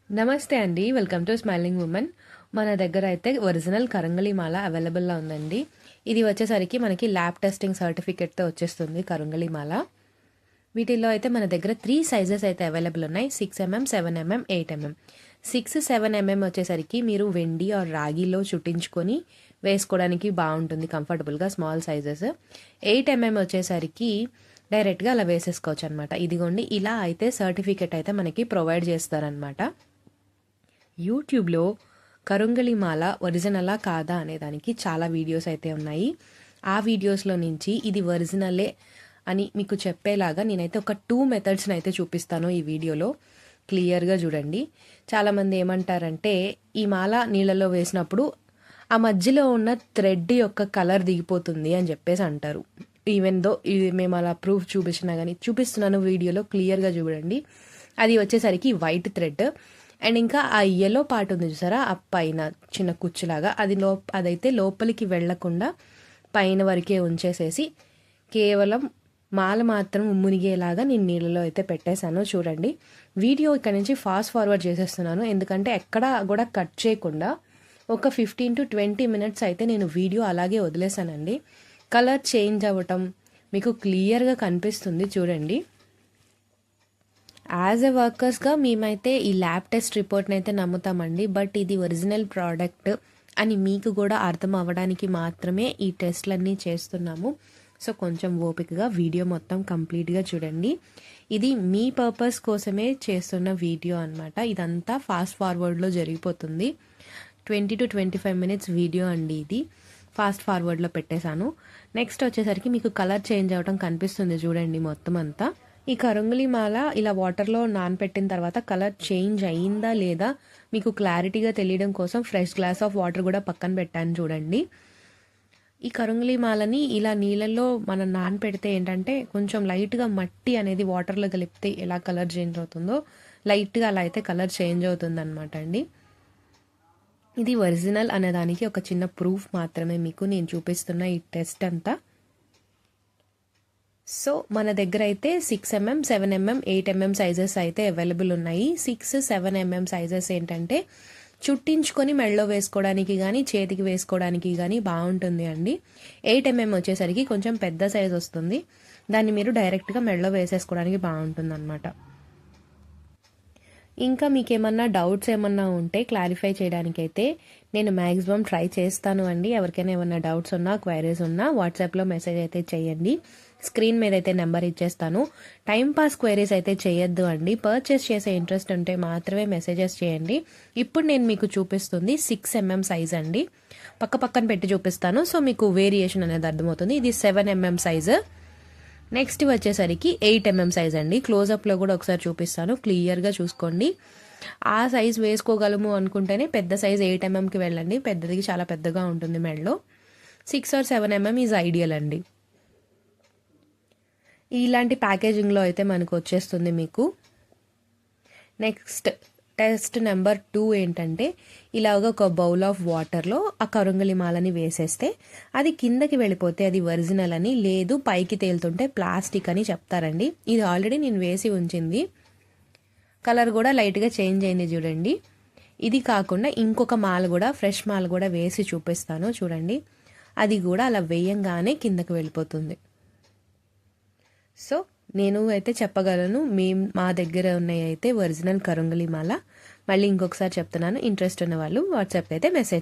నమస్తే అండి. Welcome to smiling women. మన దగ్గర అయితే ఒరిజినల్ కరంగలి మాల అవైలబుల్‌లో ఉందండి. ఇది వచ్చేసరికి మనకి ల్యాబ్ టెస్టింగ్ సర్టిఫికేట్‌తో వచ్చేస్తుంది కరంగలి మాల. వీటిల్లో అయితే మన దగ్గర 3 సైజెస్ అయితే అవైలబుల్ ఉన్నాయి. 6 mm, 7 mm, 8 mm. 6, 7 mm వచ్చేసరికి మీరు వెండి ఆర్ రాగిలో చుట్టించుకొని వేసుకోవడానికి బాగుంటుంది కంఫర్టబుల్‌గా, స్మాల్ సైజెస్. 8 mm వచ్చేసరికి డైరెక్ట్‌గా అలా వేసేసుకోవచ్చు అనమాట. ఇదిగోండి, ఇలా అయితే సర్టిఫికేట్ అయితే మనకి ప్రొవైడ్ చేస్తారనమాట. యూట్యూబ్లో కరంగలి మాల ఒరిజినలా కాదా అనే దానికి చాలా వీడియోస్ అయితే ఉన్నాయి. ఆ వీడియోస్లో నుంచి ఇది ఒరిజినలే అని మీకు చెప్పేలాగా నేనైతే ఒక 2 మెథడ్స్ని అయితే చూపిస్తాను ఈ వీడియోలో. క్లియర్గా చూడండి. చాలామంది ఏమంటారంటే ఈ మాల నీళ్ళలో వేసినప్పుడు ఆ మధ్యలో ఉన్న థ్రెడ్ యొక్క కలర్ దిగిపోతుంది అని చెప్పేసి అంటారు. ఈవెన్ దో ఇది మేము అలా ప్రూఫ్ చూపించినా కానీ చూపిస్తున్నాను వీడియోలో, క్లియర్గా చూడండి. అది వచ్చేసరికి వైట్ థ్రెడ్ అండ్ ఇంకా ఆ యెల్లో పార్ట్ ఉంది చూసారా, ఆ పైన చిన్న కుచ్చులాగా, అదైతే లోపలికి వెళ్లకుండా పైన వరకే ఉంచేసేసి కేవలం మాల మాత్రం మునిగేలాగా నేను నీళ్ళలో అయితే పెట్టేశాను. చూడండి, వీడియో ఇక్కడ నుంచి ఫాస్ట్ ఫార్వర్డ్ చేసేస్తున్నాను ఎందుకంటే ఎక్కడా కూడా కట్ చేయకుండా ఒక 15 to 20 minutes అయితే నేను వీడియో అలాగే వదిలేశానండి. కలర్ చేంజ్ అవ్వటం మీకు క్లియర్గా కనిపిస్తుంది చూడండి. యాజ్ ఎ వర్కర్స్గా మేమైతే ఈ ల్యాబ్ టెస్ట్ రిపోర్ట్ని అయితే నమ్ముతామండి. బట్ ఇది ఒరిజినల్ ప్రోడక్ట్ అని మీకు కూడా అర్థం అవ్వడానికి మాత్రమే ఈ టెస్ట్లన్నీ చేస్తున్నాము. సో కొంచెం ఓపికగా వీడియో మొత్తం కంప్లీట్గా చూడండి. ఇది మీ పర్పస్ కోసమే చేస్తున్న వీడియో అనమాట. ఇదంతా ఫాస్ట్ ఫార్వర్డ్లో జరిగిపోతుంది. 20 to 25 minutes వీడియో అండి. ఇది ఫాస్ట్ ఫార్వర్డ్లో పెట్టేశాను. నెక్స్ట్ వచ్చేసరికి మీకు కలర్ చేంజ్ అవ్వడం కనిపిస్తుంది చూడండి మొత్తం అంతా. ఈ కరంగలి మాల ఇలా వాటర్లో నానపెట్టిన తర్వాత కలర్ చేంజ్ అయిందా లేదా మీకు క్లారిటీగా తెలియడం కోసం ఫ్రెష్ గ్లాస్ ఆఫ్ వాటర్ కూడా పక్కన పెట్టాను చూడండి. ఈ కరంగలి మాలని ఇలా నీళ్ళల్లో మనం నానపెడితే ఏంటంటే కొంచెం లైట్గా మట్టి అనేది వాటర్లో కలిపితే ఎలా కలర్ చేంజ్ అవుతుందో లైట్గా అలా అయితే కలర్ చేంజ్ అవుతుంది అనమాట అండి. ఇది ఒరిజినల్ అనేదానికి ఒక చిన్న ప్రూఫ్ మాత్రమే మీకు నేను చూపిస్తున్న ఈ టెస్ట్ అంతా. సో మన దగ్గర అయితే 6 mm, 7 mm, 8 mm సైజెస్ అయితే అవైలబుల్ ఉన్నాయి. 6, 7 mm సైజెస్ ఏంటంటే చుట్టించుకొని మెడలో వేసుకోవడానికి కానీ చేతికి వేసుకోవడానికి కానీ బాగుంటుంది అండి. 8 mm వచ్చేసరికి కొంచెం పెద్ద సైజ్ వస్తుంది. దాన్ని మీరు డైరెక్ట్గా మెడలో వేసేసుకోవడానికి బాగుంటుంది అనమాట. ఇంకా మీకు ఏమన్నా డౌట్స్ ఏమన్నా ఉంటే క్లారిఫై చేయడానికైతే నేను మ్యాక్సిమం ట్రై చేస్తాను అండి. ఎవరికైనా ఏమన్నా డౌట్స్ ఉన్నా, క్వైరీస్ ఉన్నా వాట్సాప్లో మెసేజ్ అయితే చేయండి. స్క్రీన్ మీద అయితే నెంబర్ ఇచ్చేస్తాను. టైంపాస్ క్వైరీస్ అయితే చేయొద్దు అండి. పర్చేస్ చేసే ఇంట్రెస్ట్ ఉంటే మాత్రమే మెసేజెస్ చేయండి. ఇప్పుడు నేను మీకు చూపిస్తుంది 6 mm సైజ్ అండి. పక్కన పెట్టి చూపిస్తాను సో మీకు వేరియేషన్ అనేది అర్థమవుతుంది. ఇది 7 mm సైజు. నెక్స్ట్ వచ్చేసరికి 8 mm సైజ్ అండి. క్లోజప్లో కూడా ఒకసారి చూపిస్తాను, క్లియర్గా చూసుకోండి. ఆ సైజ్ వేసుకోగలము అనుకుంటేనే పెద్ద సైజ్ 8 mmకి వెళ్ళండి. పెద్దదికి చాలా పెద్దగా ఉంటుంది మెడలో. 6 or 7 mm ఈజ్ ఐడియల్ అండి. ఇలాంటి ప్యాకేజింగ్లో అయితే మనకు వచ్చేస్తుంది మీకు. నెక్స్ట్ టెస్ట్ నెంబర్ 2 ఏంటంటే ఇలాగ ఒక బౌల్ ఆఫ్ వాటర్లో ఆ కరంగలి మాలని వేసేస్తే అది కిందకి వెళ్ళిపోతే అది ఒరిజినల్ అని, లేదు పైకి తేలుతుంటే ప్లాస్టిక్ అని చెప్తారండి. ఇది ఆల్రెడీ నేను వేసి ఉంచింది. కలర్ కూడా లైట్గా చేంజ్ అయింది చూడండి. ఇది కాకుండా ఇంకొక మాల కూడా, ఫ్రెష్ మాల కూడా వేసి చూపిస్తాను చూడండి. అది కూడా అలా వేయంగానే కిందకి వెళ్ళిపోతుంది. సో నేను అయితే చెప్పగలను, మా దగ్గర ఉన్నాయి అయితే ఒరిజినల్ కరంగలి మాల. మళ్ళీ ఇంకొకసారి చెప్తున్నాను, ఇంట్రెస్ట్ ఉన్న వాళ్ళు వాట్సాప్ అయితే మెసేజ్